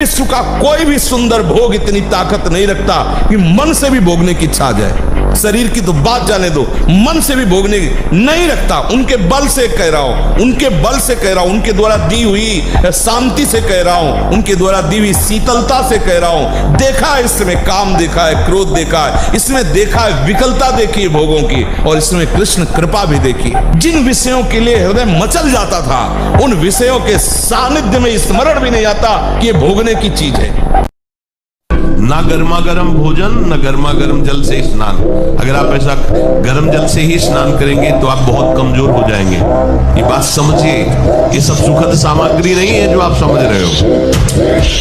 विश्व का कोई भी सुंदर भोग इतनी ताकत नहीं रखता कि मन से भी भोगने की इच्छा आ जाए। शरीर की तो बात जाने दो, मन से भी भोगने नहीं रखता। उनके बल से कह रहा हूं, उनके बल से कह रहा हूं, उनके द्वारा दी हुई शांति से कह रहा हूं, उनके द्वारा दी हुई शीतलता से कह रहा हूं। देखा है इसमें काम, देखा है क्रोध, देखा है इसमें, देखा है विकलता देखी है भोगों की, और इसमें कृष्ण कृपा भी देखी। जिन विषयों के लिए हृदय मचल जाता था, उन विषयों के सानिध्य में स्मरण भी नहीं आता कि ये भोगने की चीज है। ना गर्मा गर्म भोजन, न गर्मा गर्म जल से स्नान। अगर आप ऐसा गर्म जल से ही स्नान करेंगे तो आप बहुत कमजोर हो जाएंगे। ये बात समझिए, ये सब सुखद सामग्री नहीं है जो आप समझ रहे हो।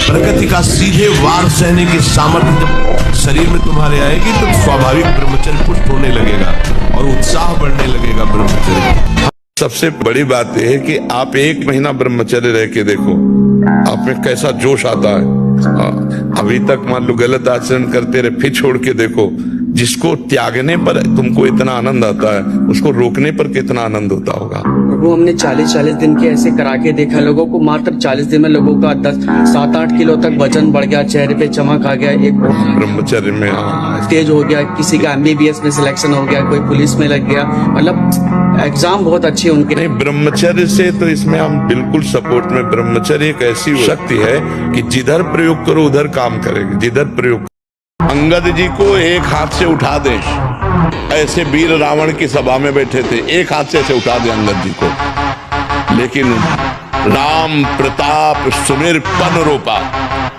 प्रकृति का सीधे वार सहने की सामर्थ्य जब शरीर में तुम्हारे आएगी तो स्वाभाविक ब्रह्मचर्य पुष्ट होने लगेगा और उत्साह बढ़ने लगेगा ब्रह्मचर्य। सबसे बड़ी बात यह है कि आप 1 महीना ब्रह्मचर्य रह के देखो, आप में कैसा जोश आता है। अभी तक मान लो गलत आचरण करते रहे, फिर छोड़ के देखो। जिसको त्यागने पर तुमको इतना आनंद आता है, उसको रोकने पर कितना आनंद होता होगा। प्रभु, हमने 40-40 दिन के ऐसे करा के देखा लोगों को। मात्र 40 दिन में लोगों का 7-8 किलो तक वजन बढ़ गया, चेहरे पे चमक आ गया, एक ब्रह्मचर्य में तेज हो गया, किसी का MBBS में सिलेक्शन हो गया, कोई पुलिस में लग गया। मतलब एग्जाम बहुत अच्छे उनके। नहीं, ब्रह्मचर्य से तो इसमें हम बिल्कुल सपोर्ट में। ब्रह्मचर्य एक ऐसी शक्ति है कि जिधर प्रयोग करो उधर काम करेगी, जिधर प्रयोग। अंगद जी को एक हाथ से उठा दे, ऐसे वीर रावण की सभा में बैठे थे, एक हाथ से ऐसे उठा दे अंगद जी को, लेकिन राम प्रताप सुमिर पन रूपा,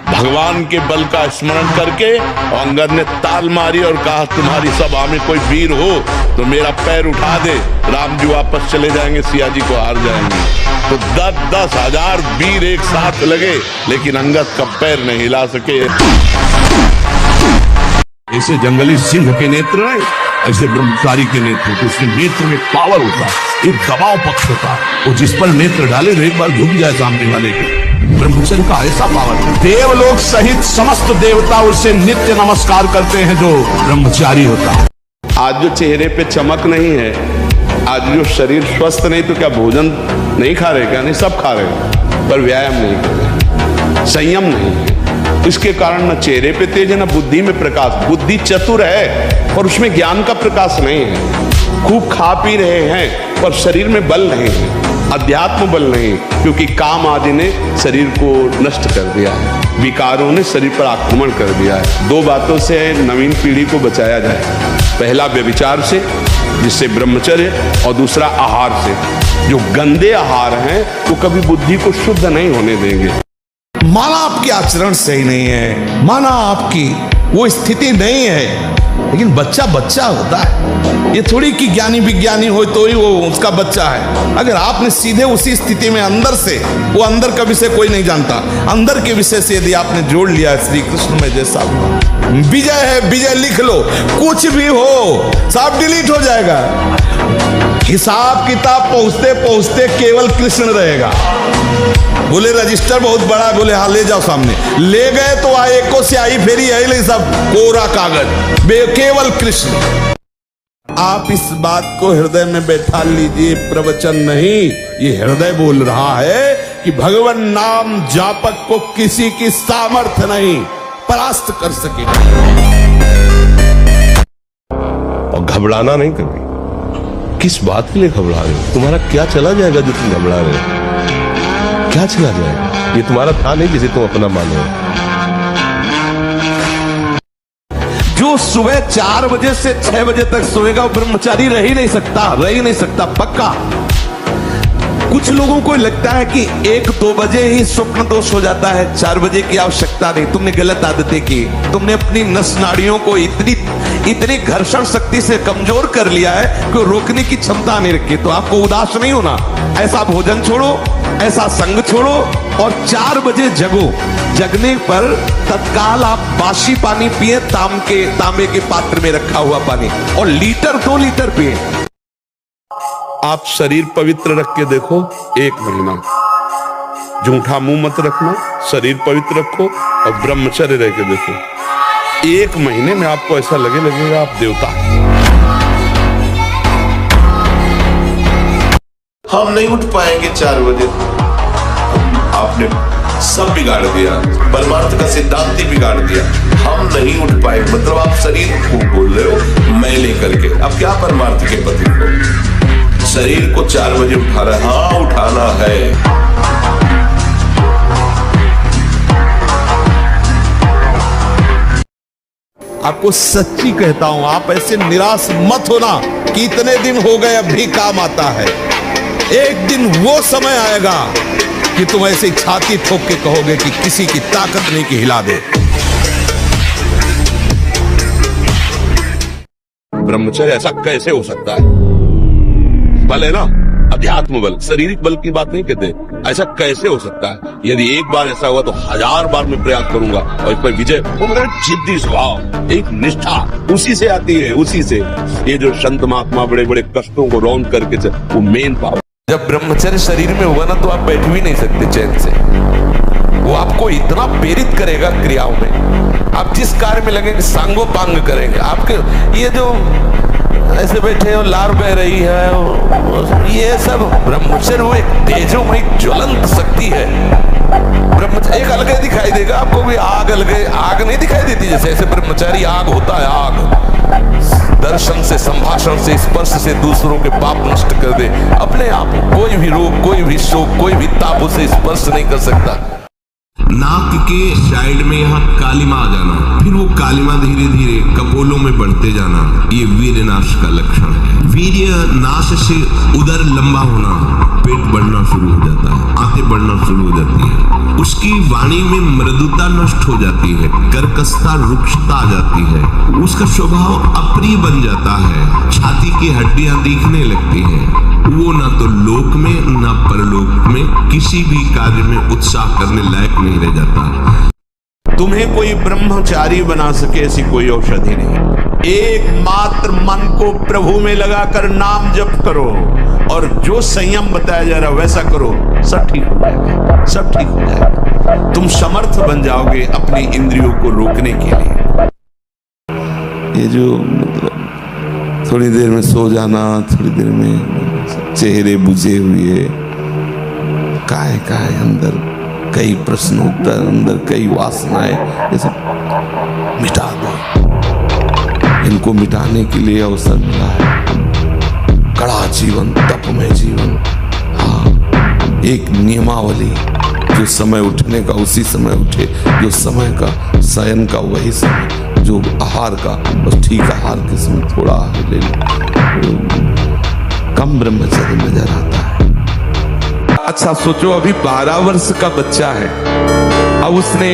भगवान के बल का स्मरण करके अंगद ने ताल मारी और कहा तुम्हारी सभा में कोई वीर हो तो मेरा पैर उठा दे। राम जी वापस चले जाएंगे, सिया जी को हार जाएंगे। तो 10-10 हजार वीर एक साथ लगे, लेकिन अंगद का पैर नहीं हिला सके। ऐसे जंगली सिंह के नेत्र है, ऐसे ब्रह्मचारी के नेत्र, तो उसके नेत्र में पावर होता है, एक दबाव पक्ष होता है। वो जिस पर नेत्र डाले तो एक बार झुक जाए सामने वाले के। ब्रह्मचर्य का ऐसा पावर है, देवलोक सहित समस्त देवता उससे नित्य नमस्कार करते हैं जो ब्रह्मचारी होता है। आज जो चेहरे पे चमक नहीं है, आज जो शरीर स्वस्थ नहीं, तो क्या भोजन नहीं खा रहे? क्या नहीं, सब खा रहे, पर व्यायाम नहीं कर रहे, संयम नहीं है। इसके कारण न चेहरे पे तेज है, न बुद्धि में प्रकाश। बुद्धि चतुर है और उसमें ज्ञान का प्रकाश नहीं है। खूब खा पी रहे हैं पर शरीर में बल नहीं है, अध्यात्म बल नहीं, क्योंकि काम आदि ने शरीर को नष्ट कर दिया है, विकारों ने शरीर पर आक्रमण कर दिया है। 2 बातों से नवीन पीढ़ी को बचाया जाए। पहला व्यभिचार से, जिससे ब्रह्मचर्य, और दूसरा आहार से। जो गंदे आहार हैं वो कभी बुद्धि को शुद्ध नहीं होने देंगे। माना आपके आचरण सही नहीं है, माना आपकी वो स्थिति नहीं है, लेकिन बच्चा बच्चा होता है। ये थोड़ी कि ज्ञानी विज्ञानी हो तो ही वो उसका बच्चा है। अगर आपने सीधे उसी स्थिति में अंदर से, वो अंदर का विषय कोई नहीं जानता, अंदर के विषय से यदि आपने जोड़ लिया श्री कृष्ण में, जैसा विजय है, विजय लिख लो, कुछ भी हो सब डिलीट हो जाएगा। हिसाब किताब पहुंचते पहुंचते केवल कृष्ण रहेगा। बोले रजिस्टर बहुत बड़ा, बोले हाँ ले जाओ सामने, ले गए तो आए को स्याही फेरी है, सब कोरा कागज, केवल कृष्ण। आप इस बात को हृदय में बैठा लीजिए, प्रवचन नहीं, ये हृदय बोल रहा है कि भगवान नाम जापक को किसी की सामर्थ्य नहीं परास्त कर सके। और घबराना नहीं कभी। किस बात के लिए घबरा रहे हो? तुम्हारा क्या चला जाएगा जो तुम घबरा रहे हो? क्या चला जाएगा? ये तुम्हारा था नहीं जिसे तुम अपना मानो। जो सुबह 4 बजे से 6 बजे तक सोएगा वो ब्रह्मचारी रह ही नहीं सकता पक्का। कुछ लोगों को लगता है कि 1-2 बजे ही स्वप्न दोष हो जाता है, 4 बजे की आवश्यकता नहीं। तुमने गलत आदतें की, तुमने अपनी नस नाड़ियों को इतनी घर्षण शक्ति से कमजोर कर लिया है कि रोकने की क्षमता नहीं रखी। तो आपको उदास नहीं होना, ऐसा भोजन छोड़ो, ऐसा संग छोड़ो और 4 बजे जगो। जगने पर तत्काल आप बासी पानी पिए, तांबे के पात्र में रखा हुआ पानी, और 2 लीटर पिए। आप शरीर पवित्र रख के देखो, 1 महीना झूठा मुंह मत रखना, शरीर पवित्र रखो और ब्रह्मचर्य रह के देखो। 1 महीने में आपको ऐसा लगेगा आप देवता। हम नहीं उठ पाएंगे 4 बजे। आपने सब बिगाड़ दिया, परमार्थ का सिद्धांत ही बिगाड़ दिया। हम नहीं उठ पाए, मतलब आप शरीर को बोल रहे हो मैं लेकर के, अब क्या परमार्थ के पति को? शरीर को 4 बजे उठाना है, हाँ उठाना है। आपको सच्ची कहता हूं, आप ऐसे निराश मत होना कि इतने दिन हो गए अब भी काम आता है। एक दिन वो समय आएगा कि तुम ऐसे छाती ठोक के कहोगे कि किसी की ताकत नहीं कि हिला दे। ब्रह्मचर्य ऐसा कैसे हो सकता है? बल है ना, अध्यात्म बल, शारीरिक बल की बात नहीं कहते। ऐसा कैसे हो सकता है? यदि एक बार ऐसा हुआ तो 1000 बार मैं प्रयास करूंगा और इस पर विजय। वो मेरा जिद्दी स्वभाव, एक निष्ठा उसी से आती है, उसी से। ये जो संत महात्मा बड़े बड़े कष्टों को रौंद करके वो मेन पावर। जब ब्रह्मचर्य शरीर में होगा ना तो आप बैठ भी नहीं सकते चैन से। वो आपको इतना प्रेरित करेगा क्रियाओं में, आप जिस कार्य में लगेंगे सांगोपांग करेंगे। आपके ये जो ऐसे बैठे हो, लार बह रही है, ये सब ब्रह्मचर्य वो एक तेजोमय ज्वलंत शक्ति है। ब्रह्मचर्य एक अलग दिखाई देगा आपको, भी आग अलग, आग नहीं दिखाई देती जैसे, ऐसे ब्रह्मचारी आग होता है। आग दर्शन से, संभाषण से, स्पर्श से दूसरों के पाप नष्ट कर दे। अपने आप कोई भी रोग, कोई भी शोक, कोई भी ताप उसे स्पर्श नहीं कर सकता। नाक के साइड में यहाँ कालिमा आ जाना, फिर वो कालिमा धीरे धीरे कपोलों में बढ़ते जाना, ये वीर्य नाश का लक्षण है। वीर्य नाश से उदर लंबा होना, पेट बढ़ना शुरू हो जाता है, आंतें बढ़ना शुरू हो जाती है, उसकी वाणी में मृदुता नष्ट हो जाती है, कर्कशता, रुक्षता आ जाती है, उसका स्वभाव अप्रिय बन जाता है, छाती की हड्डियां दिखने लगती हैं। वो ना तो लोक में ना परलोक में किसी भी कार्य में उत्साह करने लायक नहीं रह जाता। तुम्हें कोई ब्रह्मचारी बना सके ऐसी कोई औषधि नहीं। एकमात्र मन को प्रभु में लगाकर नाम जप करो और जो संयम बताया जा रहा वैसा करो, सब ठीक हो जाएगा, सब ठीक हो जाएगा। तुम समर्थ बन जाओगे अपनी इंद्रियों को रोकने के लिए। ये जो मतलब थोड़ी देर में सो जाना, थोड़ी देर में चेहरे बुझे हुए, काय अंदर कई प्रश्न उत्तर, अंदर कई वासनाएं, ये सब मिटा दो। इनको मिटाने के लिए अवसर मिला है। कड़ा जीवन, तपमय जीवन, हाँ, एक नियमावली, जो समय उठने का उसी समय उठे, जो समय का शयन का वही समय, जो आहार का बस ठीक आहार के समय थोड़ा आहार ले लो, कम ब्रह्मचर्य नजर आता है। अच्छा सोचो, अभी 12 वर्ष का बच्चा है, अब उसने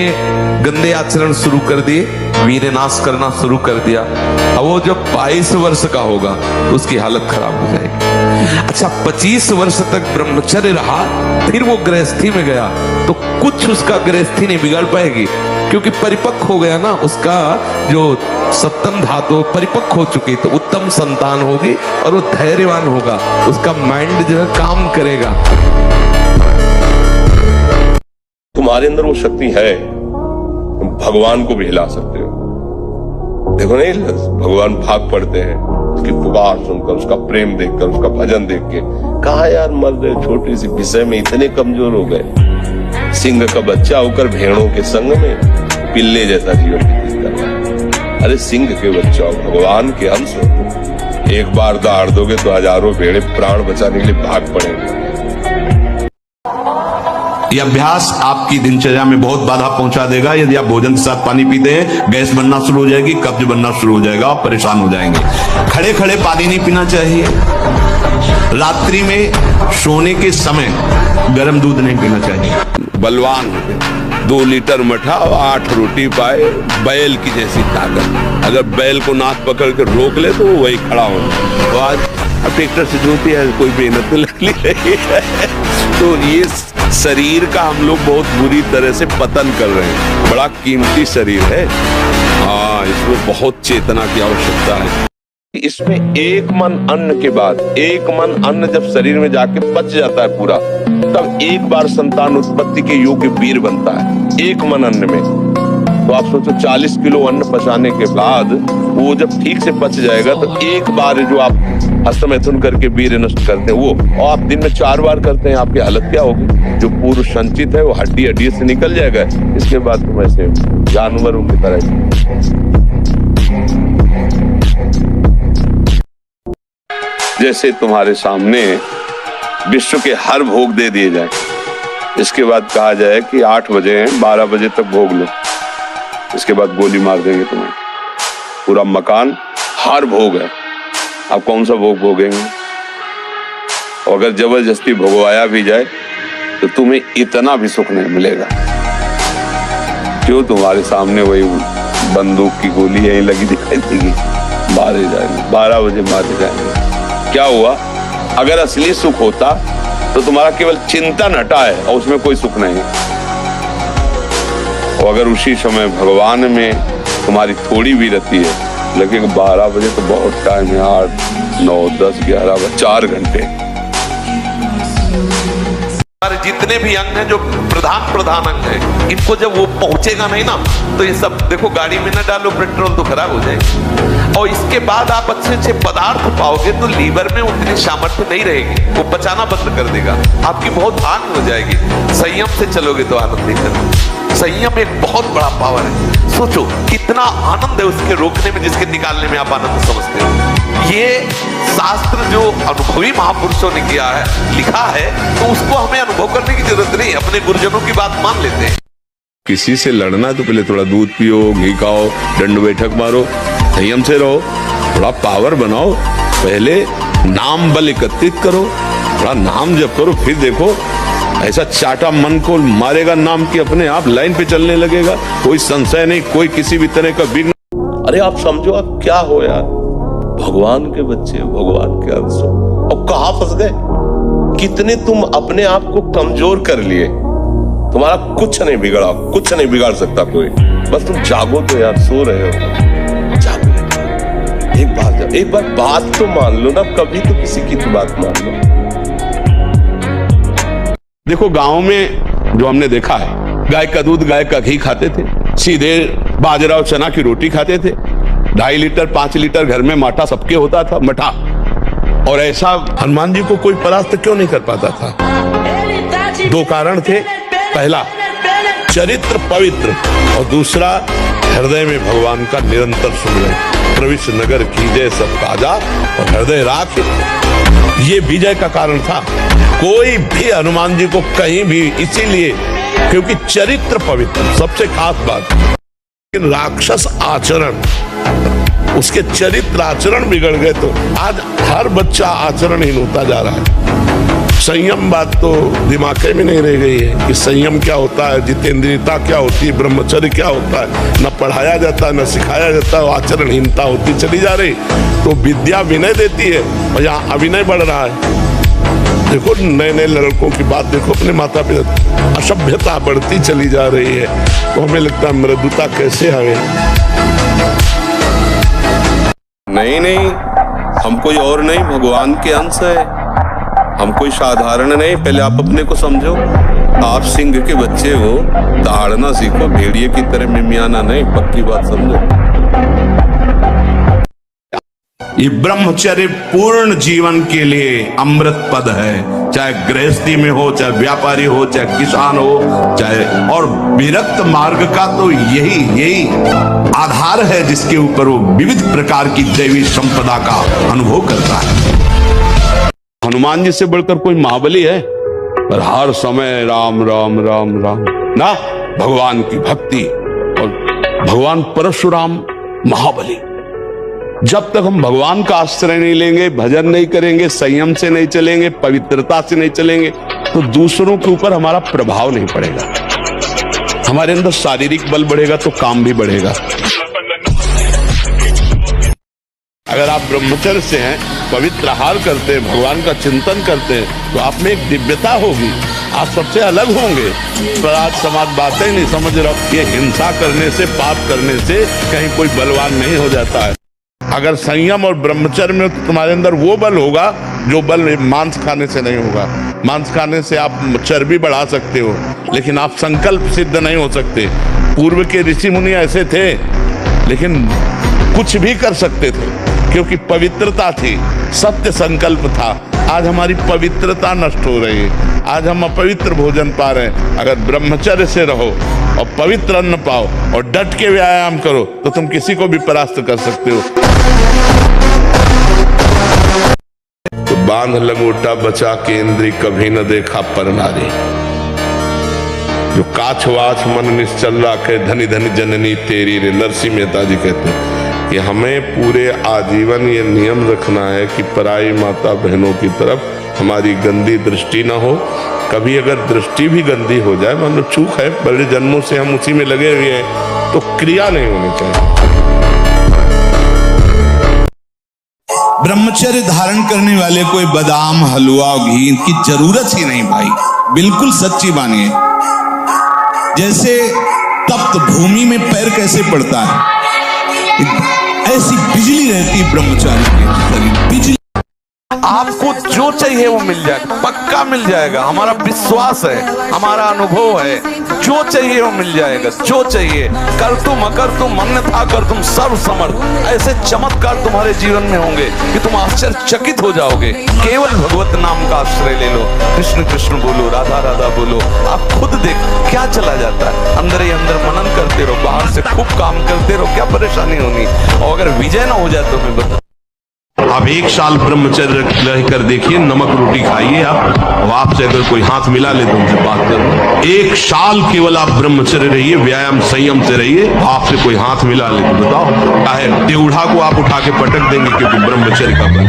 गंदे आचरण शुरू कर दिए, वीर्य नाश करना शुरू कर दिया। अब वो जब 22 वर्ष का होगा तो उसकी हालत खराब हो जाएगी। अच्छा 25 वर्ष तक ब्रह्मचर्य रहा, फिर वो गृहस्थी में गया तो कुछ उसका गृहस्थी नहीं बिगाड़ पाएगी, क्योंकि परिपक्व हो गया ना, उसका जो सप्तम धातु परिपक्व हो चुकी, तो उत्तम संतान होगी और वो धैर्यवान होगा, उसका माइंड जो है काम करेगा। तुम्हारे अंदर वो शक्ति है, तुम भगवान को भी हिला सकते हो। देखो नहीं, भगवान भाग पड़ते हैं उसकी पुकार सुनकर, उसका प्रेम देखकर, उसका भजन देख के। कहा यार मर्द छोटी सी विषय में इतने कमजोर हो गए। सिंह का बच्चा होकर भेड़ों के संग में पिल्ले जैसा जीवन व्यतीत कर रहा है। अरे सिंह के बच्चा हो, भगवान के अंश हो, एक बार दहाड़ दोगे तो हजारों भेड़े प्राण बचाने के लिए भाग पड़ेंगे। यह अभ्यास आपकी दिनचर्या में बहुत बाधा पहुंचा देगा। यदि आप भोजन के साथ पानी पीते हैं, गैस बनना शुरू हो जाएगी, कब्ज बनना शुरू हो जाएगा, आप परेशान हो जाएंगे। खड़े खड़े पानी नहीं पीना चाहिए। रात्रि में सोने के समय गर्म दूध नहीं पीना चाहिए। बलवान 2 लीटर मठा और 8 रोटी पाए, बैल की जैसी ताकत। अगर बैल को नाक पकड़ के रोक ले तो वही खड़ा होगा। तो आज ट्रैक्टर से जोती है, कोई मेहनत तो लग रही है। तो ये शरीर का हम लोग बहुत बुरी तरह से पतन कर रहे हैं। बड़ा कीमती शरीर है, हाँ, इसमें बहुत चेतना की आवश्यकता है। इसमें एक मन अन्न के बाद, एक मन अन्न जब शरीर में जाके पच जाता है पूरा, तब एक बार संतान उत्पत्ति के योग्य वीर बनता है, एक मन अन्न में। तो आप सोचो 40 किलो अन्न पचाने के बाद वो जब ठीक से पच जाएगा तो एक बार जो आप हस्तमैथुन करके वीर्य नष्ट करते हैं वो, और आप दिन में 4 बार करते हैं, आपकी हालत क्या होगी? जो पूर्व संचित है वो हड्डी हड्डी से निकल जाएगा। इसके बाद तुम ऐसे जानवरों की तरह। जैसे तुम्हारे सामने विश्व के हर भोग दे दिए जाए, इसके बाद कहा जाए कि 8 बजे हैं, 12 बजे तक भोग लो, इसके बाद गोली मार देंगे तुम्हें। पूरा मकान हर भोग है, आप कौन सा भोग भोगेंगे? और अगर जबरदस्ती भोगवाया भी जाए तो तुम्हें इतना भी सुख नहीं मिलेगा। क्यों? तुम्हारे सामने वही बंदूक की गोली यहीं लगी दिखाई देगी, मारे जाएंगे, 12 बजे मारे जाएंगे। क्या हुआ? अगर असली सुख होता तो तुम्हारा केवल चिंतन हटा है और उसमें कोई सुख नहीं। और अगर उसी समय भगवान में तुम्हारी थोड़ी भी रहती है, लेकिन 12 बजे तो बहुत टाइम है, 8, 9, 10, 11, 4 घंटे। हमारे जितने भी अंग हैं जो प्रधान अंग हैं, इनको जब वो पहुंचेगा नहीं ना, तो ये सब देखो गाड़ी में ना डालो पेट्रोल तो खराब हो जाएगी। और इसके बाद आप अच्छे पदार्थ पाओगे तो लीवर में उतनी सामर्थ्य नहीं रहेगी, वो पचाना बंद कर देगा, आपकी बहुत हानि हो जाएगी। संयम से चलोगे तो आनंद ही करना। संयम एक बहुत बड़ा पावर है। सोचो कितना आनंद है उसके रोकने में, जिसके निकालने में आप आनंद समझते हो। ये शास्त्र जो अनुभवी महापुरुषों ने किया है, लिखा है, तो उसको हमें अनुभव करने की जरूरत नहीं, अपने गुरुजनों की बात मान लेते हैं। किसी से लड़ना तो पहले थोड़ा दूध पियो, घी खाओ, दंड बैठक मारो, संयम से रहो, थोड़ा पावर बनाओ, पहले नाम बल एकत्रित करो, थोड़ा नाम जप करो, फिर देखो ऐसा चाटा मन को मारेगा नाम की अपने आप लाइन पे चलने लगेगा, कोई संशय नहीं, कोई किसी भी तरह का विघ्न। अरे आप समझो आप क्या हो यार, भगवान के बच्चे, भगवान के अंश, और कहां फंस गए? कितने तुम अपने आप को कमजोर कर लिए। तुम्हारा कुछ नहीं बिगड़ा, कुछ नहीं बिगाड़ सकता कोई, बस तुम जागो तो यार, सो रहे हो, जागो। एक बार बात तो मान लो ना, कभी तो किसी की तो बात मान लो। देखो गांव में जो हमने देखा है, गाय का दूध गाय का घी खाते थे, सीधे बाजरा और चना की रोटी खाते थे, 2.5 लीटर 5 लीटर घर में माठा सबके होता था, मठा। और ऐसा हनुमान जी को कोई परास्त क्यों नहीं कर पाता था? 2 कारण थे, पहला चरित्र पवित्र, और दूसरा हृदय में भगवान का निरंतर सुमिरन। प्रविष्ट नगर कीजय सब काजा और हृदय राख, ये विजय का कारण था। कोई भी हनुमान जी को कहीं भी, इसीलिए क्योंकि चरित्र पवित्र सबसे खास बात। लेकिन राक्षस आचरण, उसके चरित्र आचरण बिगड़ गए, तो आज हर बच्चा आचरणहीन होता जा रहा है। संयम बात तो दिमाग में नहीं रह गई है कि संयम क्या होता है, जितेंद्रियता क्या होती है, ब्रह्मचर्य क्या होता है। न पढ़ाया जाता है, न सिखाया जाता है, आचरणहीनता होती चली जा रही। तो विद्या विनय देती है और यहाँ अभिनय बढ़ रहा है। देखो नए नए लड़कों की बात देखो, अपने माता पिता, असभ्यता बढ़ती चली जा रही है। तो हमें लगता है मृदुता कैसे आवे। नहीं, हम कोई और नहीं, भगवान के अंश है, हम कोई साधारण नहीं। पहले आप अपने को समझो, आप सिंह के बच्चे हो, दहाड़ना सीखो, भेड़िए की तरह मिमियाना नहीं, पक्की बात समझो। ये ब्रह्मचर्य पूर्ण जीवन के लिए अमृत पद है, चाहे गृहस्थी में हो, चाहे व्यापारी हो, चाहे किसान हो, चाहे, और विरक्त मार्ग का तो यही आधार है जिसके ऊपर वो विविध प्रकार की दैवी संपदा का अनुभव करता है। हनुमान जी से बढ़कर कोई महाबली है? पर हर समय राम राम राम राम ना, भगवान की भक्ति। और भगवान परशुराम महाबली। जब तक हम भगवान का आश्रय नहीं लेंगे, भजन नहीं करेंगे, संयम से नहीं चलेंगे, पवित्रता से नहीं चलेंगे, तो दूसरों के ऊपर हमारा प्रभाव नहीं पड़ेगा। हमारे अंदर शारीरिक बल बढ़ेगा तो काम भी बढ़ेगा। अगर आप ब्रह्मचर्य से हैं, पवित्र आहार करते हैं, भगवान का चिंतन करते हैं, तो आप में एक दिव्यता होगी, आप सबसे अलग होंगे। पर आज समाज बातें नहीं समझ रहा, ये हिंसा करने से, पाप करने से कहीं कोई बलवान नहीं हो जाता है। अगर संयम और ब्रह्मचर्य में, तो तुम्हारे अंदर वो बल होगा जो बल मांस खाने से नहीं होगा। मांस खाने से आप चर्बी बढ़ा सकते हो, लेकिन आप संकल्प सिद्ध नहीं हो सकते। पूर्व के ऋषि मुनि ऐसे थे, लेकिन कुछ भी कर सकते थे। क्योंकि पवित्रता थी, सत्य संकल्प था। आज हमारी पवित्रता नष्ट हो रही है, आज हम अपवित्र भोजन पा रहे हैं। अगर ब्रह्मचर्य से रहो और पवित्र अन्न पाओ और डट के व्यायाम करो तो तुम किसी को भी परास्त कर सकते हो। तो बांध लगोटा बचा के इंद्री कभी न देखा पर नारी, जो काछवाछ मन निश्चल राखे धनी धनी जननी तेरी रे। नरसिंह मेहता जी कहते हैं कि हमें पूरे आजीवन ये नियम रखना है कि पराई माता बहनों की तरफ हमारी गंदी दृष्टि ना हो। कभी अगर दृष्टि भी गंदी हो जाए, मान लो चूक है, बड़े जन्मों से हम उसी में लगे हुए हैं, तो क्रिया नहीं होनी चाहिए। ब्रह्मचर्य धारण करने वाले कोई बादाम हलवा घी की जरूरत ही नहीं भाई, बिल्कुल सच्ची मानिए। जैसे तप्त भूमि में पैर कैसे पड़ता है, ऐसी बिजली रहती है ब्रह्मचारी के शरीर, बिजली। आपको जो चाहिए वो मिल जाएगा, पक्का मिल जाएगा। हमारा विश्वास है, हमारा अनुभव है, जो चाहिए वो मिल जाएगा। जो चाहिए, कर तुम अकर तुम मन था कर तुम सर्व समर्थ, ऐसे चमत्कार तुम्हारे जीवन में होंगे कि तुम आश्चर्यचकित हो जाओगे। केवल भगवत नाम का आश्रय ले लो, कृष्ण कृष्ण बोलो, राधा राधा बोलो, आप खुद देख क्या चला जाता है। अंदर ही अंदर मनन करते रहो, बाहर से खूब काम करते रहो, क्या परेशानी होनी। और अगर विजय ना हो जाए तो मैं बता, आप 1 साल ब्रह्मचर्य रह कर देखिए, नमक रोटी खाइए आप, और आपसे अगर कोई हाथ मिला ले तो उनसे बात करो। 1 साल केवल आप ब्रह्मचर्य रहिए, व्यायाम संयम से रहिए, आपसे कोई हाथ मिला ले तो बताओ, चाहे टेढ़ा को आप उठा के पटक देंगे, क्योंकि ब्रह्मचर्य का बल।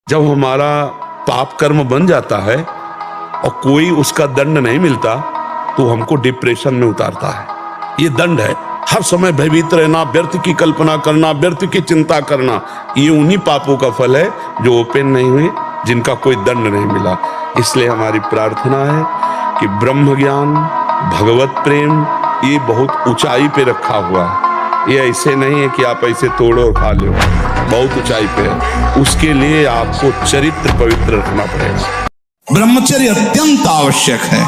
जब हमारा पाप कर्म बन जाता है और कोई उसका दंड नहीं मिलता तो हमको डिप्रेशन में उतारता है। ये दंड है, हर समय भयभीत रहना, व्यर्थ की कल्पना करना, व्यर्थ की चिंता करना, ये उन्हीं पापों का फल है जो ओपन नहीं हुए, जिनका कोई दंड नहीं मिला। इसलिए हमारी प्रार्थना है कि ब्रह्म ज्ञान, भगवत प्रेम, ये बहुत ऊंचाई पे रखा हुआ है। ये ऐसे नहीं है कि आप ऐसे तोड़ो और खा लो, बहुत ऊंचाई पे है। उसके लिए आपको चरित्र पवित्र रखना पड़ेगा। ब्रह्मचर्य अत्यंत आवश्यक है।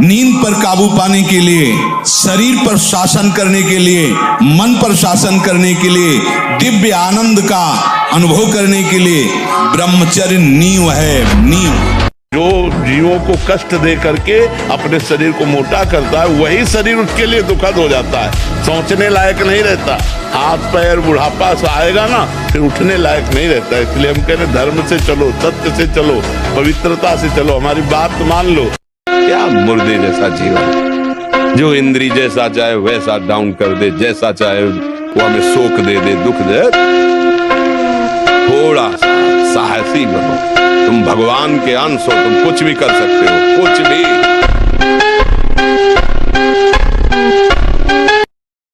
नींद पर काबू पाने के लिए, शरीर पर शासन करने के लिए, मन पर शासन करने के लिए, दिव्य आनंद का अनुभव करने के लिए ब्रह्मचर्य नींव है, नींव। जो जीवों को कष्ट दे करके अपने शरीर को मोटा करता है, वही शरीर उसके लिए दुखद हो जाता है, सोचने लायक नहीं रहता। हाथ पैर बुढ़ापा से आएगा ना, फिर उठने लायक नहीं रहता। इसलिए हम कह रहे धर्म से चलो, सत्य से चलो, पवित्रता से चलो, हमारी बात मान लो। क्या मुर्दे जैसा जीवन, जो इंद्री जैसा चाहे वैसा डाउन कर दे, जैसा चाहे वो हमें शोक दे दे, दुख दे। थोड़ा सा साहसी बनो, तुम भगवान के अंश हो, तुम कुछ भी कर सकते हो, कुछ भी।